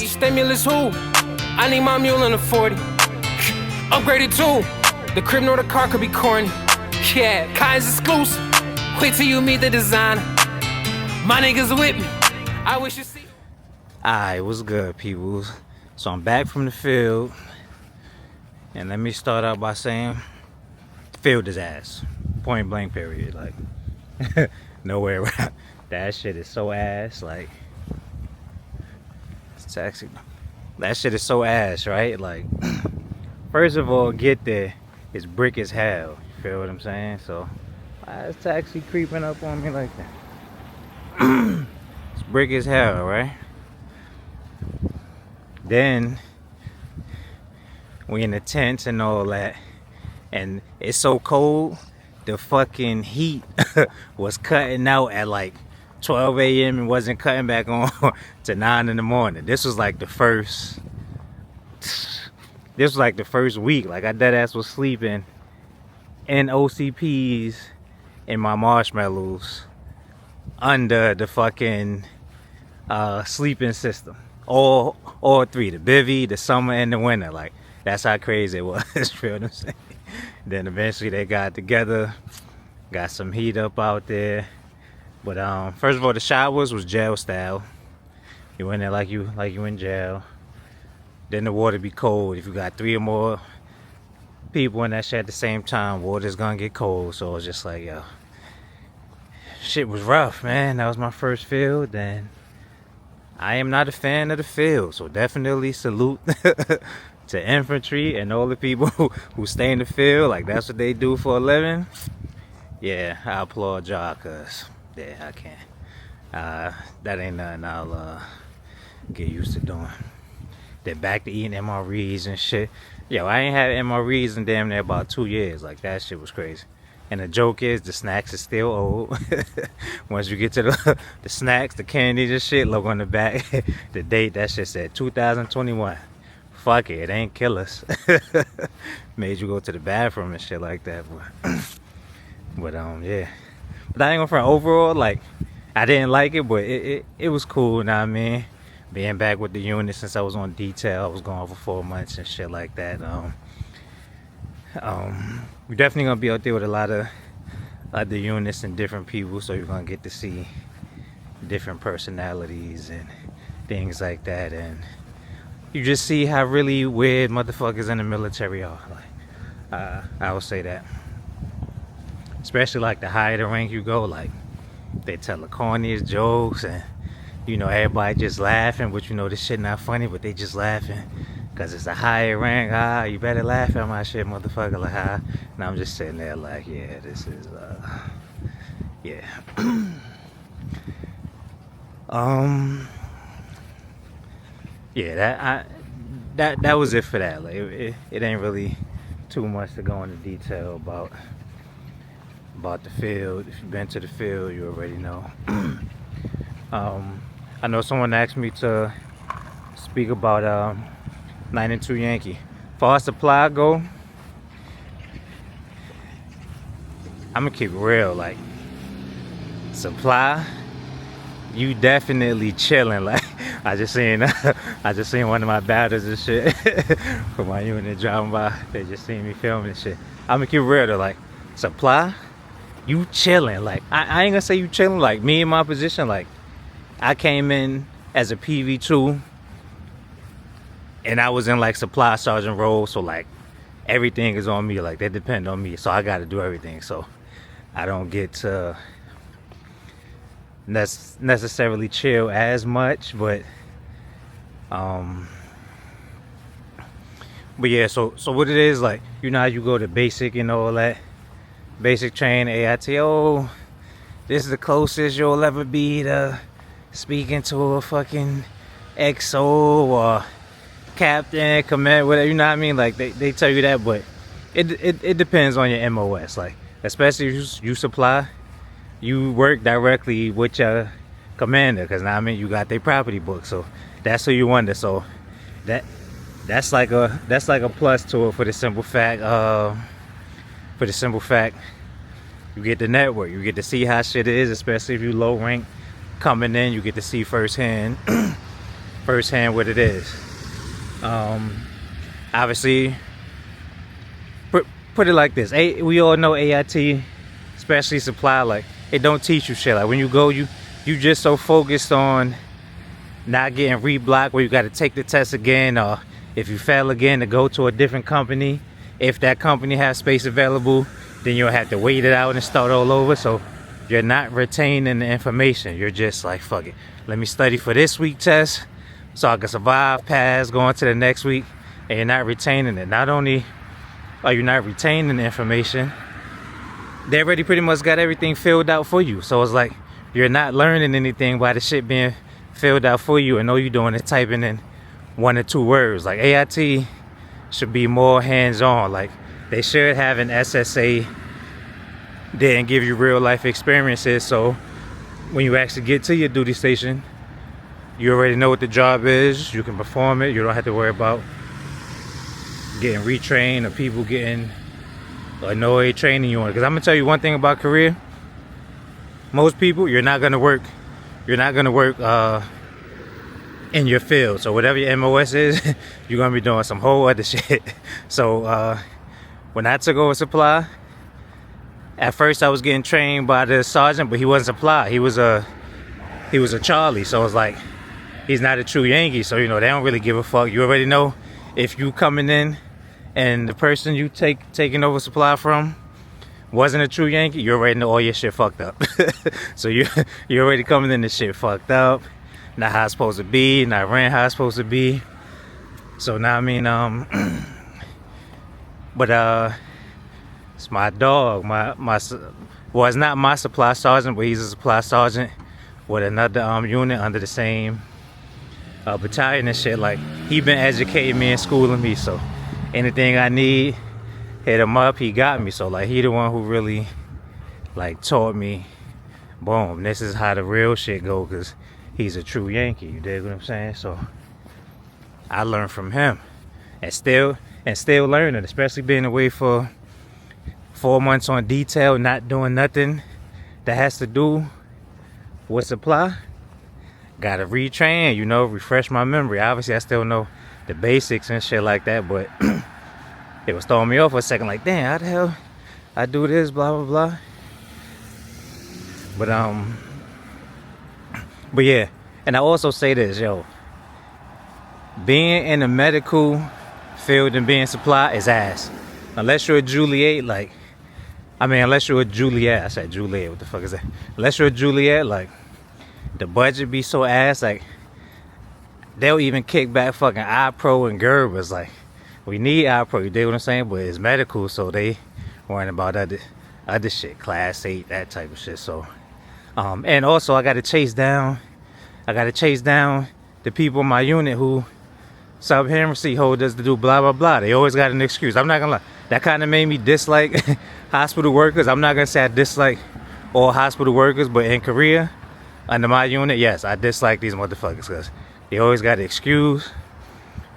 Stimulus who? I need my mule in a 40. Upgraded too. The crib nor the car could be corny. Yeah, Kai's exclusive. Wait till you meet the designer. My niggas with me. I wish you see. Alright, what's good, people? So I'm back from the field. And let me start out by saying, field is ass. Point blank, period. Like, nowhere around. That shit is so ass. Like, it's taxi. That shit is so ass, right? Like, first of all, get there. It's brick as hell. You feel what I'm saying? So, why is taxi creeping up on me like that? It's brick as hell, right? Then we in the tents and all that, and it's so cold, the fucking heat was cutting out at like 12 a.m. and wasn't cutting back on to 9 in the morning. This was like the first week. Like, I deadass was sleeping in OCPs in my marshmallows under the fucking sleeping system. All three, the bivvy, the summer, and the winter. Like, that's how crazy it was. You feel what I'm saying? Then eventually they got together, got some heat up out there. But first of all, the showers was jail style. You in there like you in jail. Then the water be cold. If you got 3 or more people in that shit at the same time, water's gonna get cold. So it's just like, yo, shit was rough, man. That was my first field, and I am not a fan of the field, so definitely salute to infantry and all the people who stay in the field. Like, that's what they do for a living. Yeah, I applaud y'all, cause yeah, I can't. That ain't nothing I'll get used to doing. They're back to eating MREs and shit. Yo, I ain't had MREs in damn near about 2 years. Like, that shit was crazy. And the joke is, the snacks is still old. Once you get to the snacks, the candies and shit, look on the back, the date, that shit said 2021. Fuck it, it ain't kill us. Made you go to the bathroom and shit like that. But yeah. But I ain't gonna front, overall, like, I didn't like it, but it was cool, you know what I mean? Being back with the unit since I was on detail. I was gone for 4 months and shit like that. We're definitely gonna be out there with a lot of other units and different people, so you're gonna get to see different personalities and things like that, and you just see how really weird motherfuckers in the military are. Like, I would say that, especially like the higher the rank you go, like, they tell the corniest jokes, and you know, everybody just laughing, but you know this shit not funny, but they just laughing because it's a higher rank. You better laugh at my shit, motherfucker. Like, and I'm just sitting there like, yeah, this is yeah. Yeah, that was it for that. Like, it ain't really too much to go into detail about the field. If you've been to the field, you already know. I know someone asked me to speak about 9 and 2 Yankee. As far as supply go, I'm gonna keep it real. Like, supply, you definitely chilling. Like, I just seen one of my batters and shit from my unit driving by. They just seen me filming and shit. I'm gonna keep it real though. Like, supply, you chilling. Like, I ain't gonna say you chilling. Like, me in my position, like, I came in as a PV2 and I was in like supply sergeant role, so like everything is on me. Like, they depend on me, so I got to do everything. So I don't get to necessarily chill as much, but yeah. So what it is, like, you know how you go to basic and all that, basic train, AITO. This is the closest you'll ever be to speaking to a fucking XO or captain, command, whatever, you know what I mean? Like, they tell you that, but it depends on your MOS. Like, especially if you supply, you work directly with your commander, because now, I mean, you got their property book, so that's who you under. So that's like a plus to it, for the simple fact you get the network, you get to see how shit is, especially if you low rank coming in. You get to see firsthand firsthand what it is. Obviously, put it like this: we all know AIT, especially supply, like it don't teach you shit. Like when you go, you just so focused on not getting reblocked where you got to take the test again, or if you fail again to go to a different company. If that company has space available, then you'll have to wait it out and start all over. So you're not retaining the information. You're just like, fuck it, let me study for this week test so I can survive past going to the next week. And you're not retaining it. Not only are you not retaining the information, they already pretty much got everything filled out for you. So it's like you're not learning anything by the shit being filled out for you, and all you're doing is typing in 1 or 2 words. Like AIT should be more hands-on. Like they should have an SSA there and give you real life experiences, so when you actually get to your duty station, you already know what the job is, you can perform it, you don't have to worry about getting retrained or people getting annoyed training you on it. Because I'm gonna tell you one thing about career: most people, you're not gonna work in your field. So whatever your MOS is, you're gonna be doing some whole other shit. So when I took over supply, at first I was getting trained by the sergeant, but he wasn't supply. He was a Charlie. So it's like he's not a true Yankee. So you know they don't really give a fuck. You already know if you coming in and the person you taking over supply from wasn't a true Yankee, you already know all your shit fucked up. So you're already coming in this shit fucked up. Not how it's supposed to be, not ran how it's supposed to be. So now I mean, but it's my dog, well, it's not my supply sergeant, but he's a supply sergeant with another unit under the same battalion and shit. Like he been educating me and schooling me, so anything I need, hit him up, he got me. So like he the one who really like taught me, boom, this is how the real shit go, because he's a true Yankee, you dig what I'm saying? So I learned from him, and still learning, especially being away for 4 months on detail, not doing nothing that has to do with supply. Gotta retrain, you know, refresh my memory. Obviously I still know the basics and shit like that, but it was throwing me off for a second, like damn, how the hell I do this, blah blah blah. But yeah, and I also say this, yo, being in the medical field and being supply is ass. Unless you're a Juliet, like, I mean, unless you're a Juliet, I said Juliet, what the fuck is that? Unless you're a Juliet, like, the budget be so ass, like, they'll even kick back fucking iPro and Gerbers, like, we need iPro, you dig what I'm saying? But it's medical, so they worrying about other shit, class 8, that type of shit, so. And also I gotta chase down the people in my unit who sub-Henry holders to do blah blah blah. They always got an excuse. I'm not gonna lie, that kind of made me dislike hospital workers. I'm not gonna say I dislike all hospital workers, but in Korea, under my unit, yes, I dislike these motherfuckers because they always got an excuse,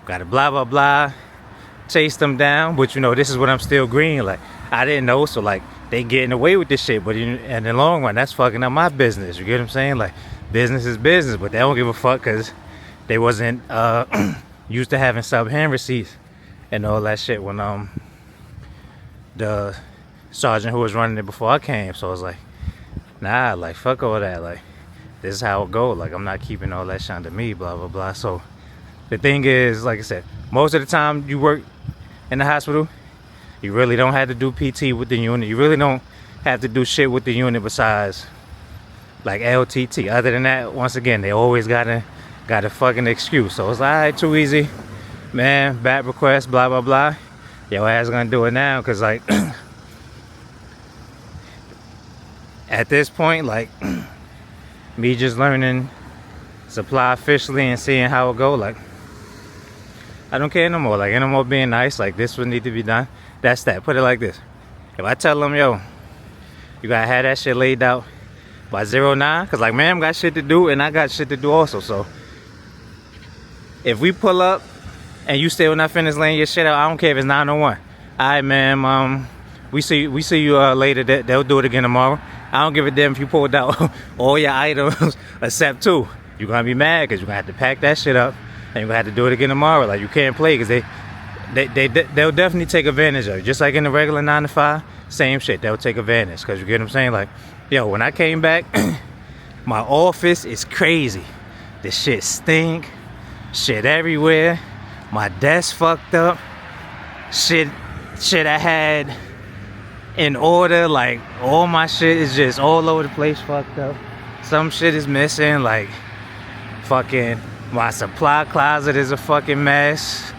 gotta blah blah blah, chase them down. But you know, this is what I'm still green. Like I didn't know, so like they getting away with this shit, but in the long run, that's fucking up my business. You get what I'm saying? Like business is business, but they don't give a fuck because they wasn't used to having sub-hand receipts and all that shit when the sergeant who was running it before I came. So I was like, nah, like fuck all that. Like this is how it go. Like I'm not keeping all that shit under me, blah blah blah. So the thing is, like I said, most of the time you work in the hospital, you really don't have to do PT with the unit. You really don't have to do shit with the unit besides like LTT. Other than that, once again, they always got a fucking excuse. So it's like, alright, too easy, man, back request, blah blah blah. Your ass gonna do it now, cause like at this point, like me just learning supply officially and seeing how it go, like I don't care no more. Like ain't no more being nice. Like this would need to be done. That's that. Put it like this: if I tell them, yo, you gotta have that shit laid out by 09, cause like ma'am got shit to do and I got shit to do also. So if we pull up and you still not finished laying your shit out, I don't care if it's 901. Alright, ma'am, we see you later. They'll do it again tomorrow. I don't give a damn if you pulled out all your items except 2. you're gonna be mad because you're gonna have to pack that shit up and you're gonna have to do it again tomorrow. Like, you can't play because they'll definitely take advantage of it. Just like in the regular 9 to 5, same shit. They'll take advantage because you get what I'm saying. Like, yo, when I came back, my office is crazy. The shit stink, shit everywhere. My desk fucked up. Shit I had in order, like all my shit is just all over the place, fucked up. Some shit is missing, like fucking my supply closet is a fucking mess.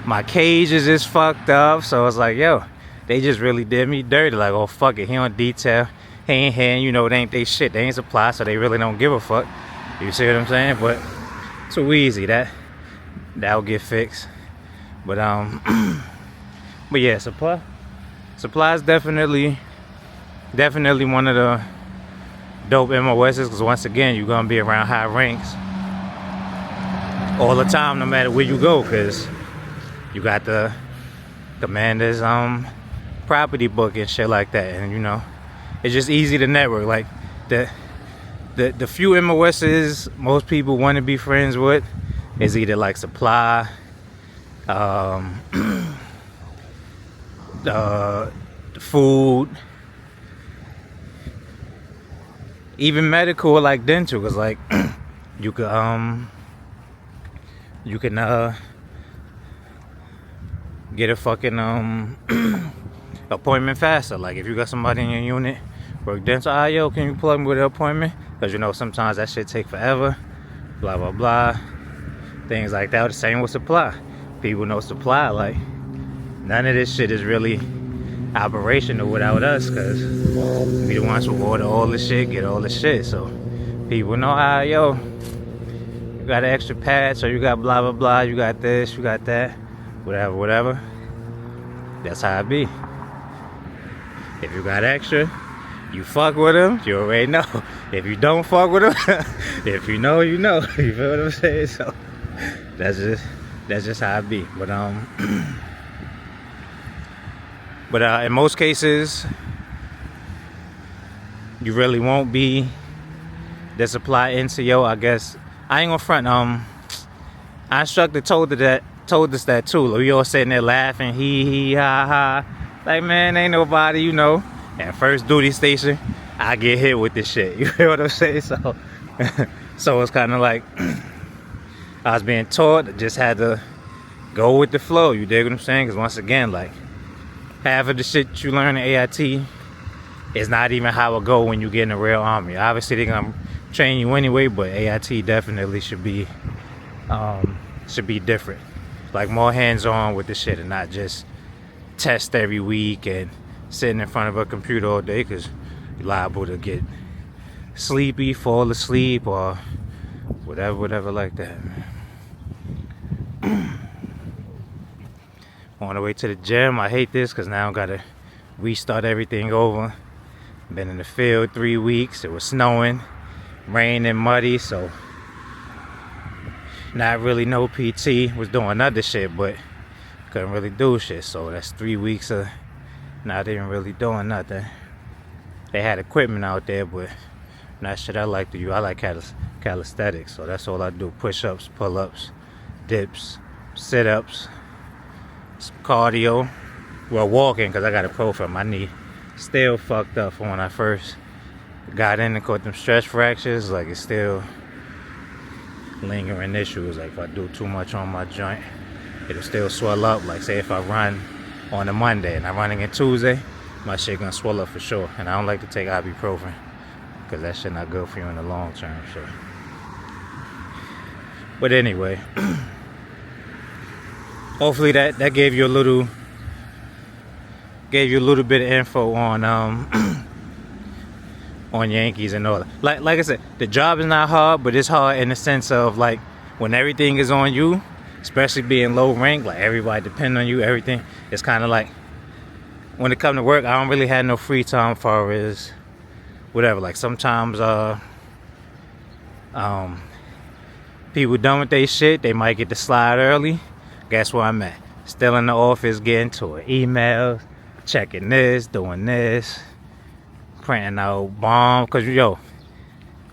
My cages is fucked up. So it's like, yo, they just really did me dirty. Like, oh fuck it, he on detail, he ain't here, you know, they ain't they shit, they ain't supply, so they really don't give a fuck. You see what I'm saying? But too easy, that'll get fixed. But but yeah, supply is definitely one of the dope MOSs, because once again, you're gonna be around high ranks all the time, no matter where you go, because you got the commander's property book and shit like that, and you know, it's just easy to network. Like the few MOSs most people want to be friends with is either like supply, food, even medical, like dental, because like you can get a fucking appointment faster. Like if you got somebody in your unit work dental, yo, can you plug me with an appointment? Because you know sometimes that shit take forever, blah blah blah, things like that. The same with supply. People know supply, like none of this shit is really operational without us, because we the ones who order all the shit, get all the shit. So people know, yo, you got an extra patch, or you got blah blah blah, you got this, you got that, whatever. That's how it be. If you got extra, you fuck with them, you already know. If you don't fuck with them, if you know, you know. You feel what I'm saying? So that's just how it be. But in most cases, you really won't be the supply into yo. I guess I ain't gonna front. Our instructor told us that too. We all sitting there laughing, he ha ha. Like, man, ain't nobody, you know. At first duty station, I get hit with this shit. You feel what I'm saying? So, so it's kind of like I was being taught, just had to go with the flow. You dig what I'm saying? Because once again, like, half of the shit you learn in AIT is not even how it go when you get in the real army. Obviously, they're gonna train you anyway, but AIT definitely should be different. Like, more hands-on with the shit and not just test every week and sitting in front of a computer all day, because you're liable to get sleepy, fall asleep, or whatever like that. On the way to the gym, I hate this because now I gotta restart everything over. Been in the field 3 weeks. It was snowing, rain and muddy, so not really no PT. Was doing other shit, but couldn't really do shit. So that's 3 weeks of not even really doing nothing. They had equipment out there, but not shit I like to do. I like calisthenics, so that's all I do. Push-ups, pull-ups, dips, sit-ups, some cardio. Well, walking, because I got a profile. My knee still fucked up from when I first got in and caught them stress fractures. Like, it's still lingering issues. Like, if I do too much on my joint, it'll still swell up. Like, say if I run on a Monday and I'm running on Tuesday, my shit gonna swell up for sure. And I don't like to take ibuprofen because that shit not good for you in the long term. So, but anyway, hopefully that gave you a little bit of info on on Yankees and all that. Like I said, the job is not hard, but it's hard in the sense of, like, when everything is on you, especially being low rank, like everybody depend on you, everything. It's kind of like, when it comes to work, I don't really have no free time for as whatever. Like, sometimes people done with their shit, they might get to slide early. Guess where I'm at? Still in the office, getting to it. Emails, checking this, doing this, printing out bombs. Cause yo,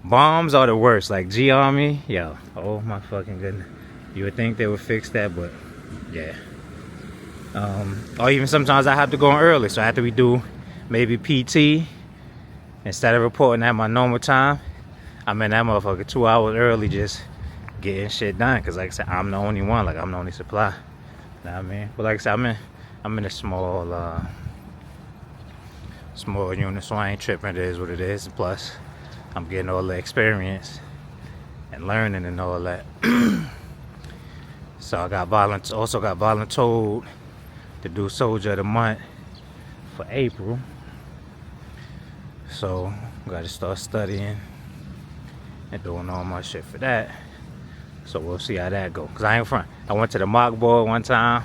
Bombs are the worst. Like G-Army, yo, oh my fucking goodness. You would think they would fix that, but yeah. Or even sometimes I have to go in early, so after we do maybe PT, instead of reporting at my normal time, I'm in that motherfucker 2 hours early just getting shit done. Cause like I said, I'm the only one, like I'm the only supply. You know what I mean? But like I said, I'm in a small unit, so I ain't tripping. It is what it is. Plus, I'm getting all the experience and learning and all that. So I also got volunteered to do Soldier of the Month for April. So got to start studying and doing all my shit for that. So we'll see how that go. Cause I ain't front. I went to the mock board one time.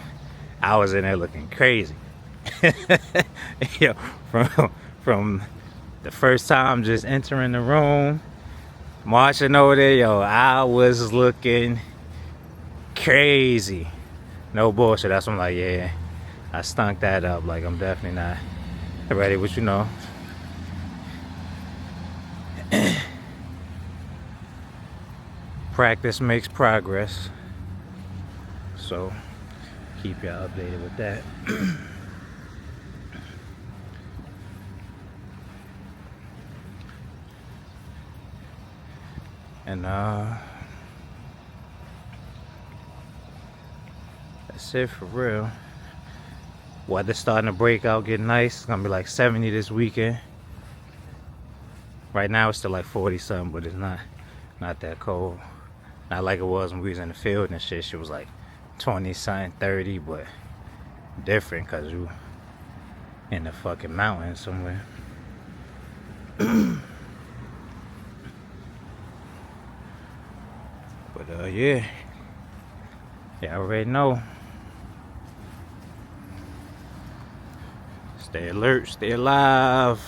I was in there looking crazy. Yo, from the first time just entering the room, marching over there, yo, I was looking crazy. No bullshit. That's when I'm like, yeah, I stunk that up. Like I'm definitely not ready, but you know. Practice makes progress. So keep y'all updated with that. And that's it for real. Weather's starting to break out, get nice. It's gonna be like 70 this weekend. Right now it's still like 40 something, but it's not that cold. Not like it was when we was in the field and shit. Shit was like 20 something, 30, but different cause you in the fucking mountains somewhere. But yeah, y'all already know. Stay alert, stay alive.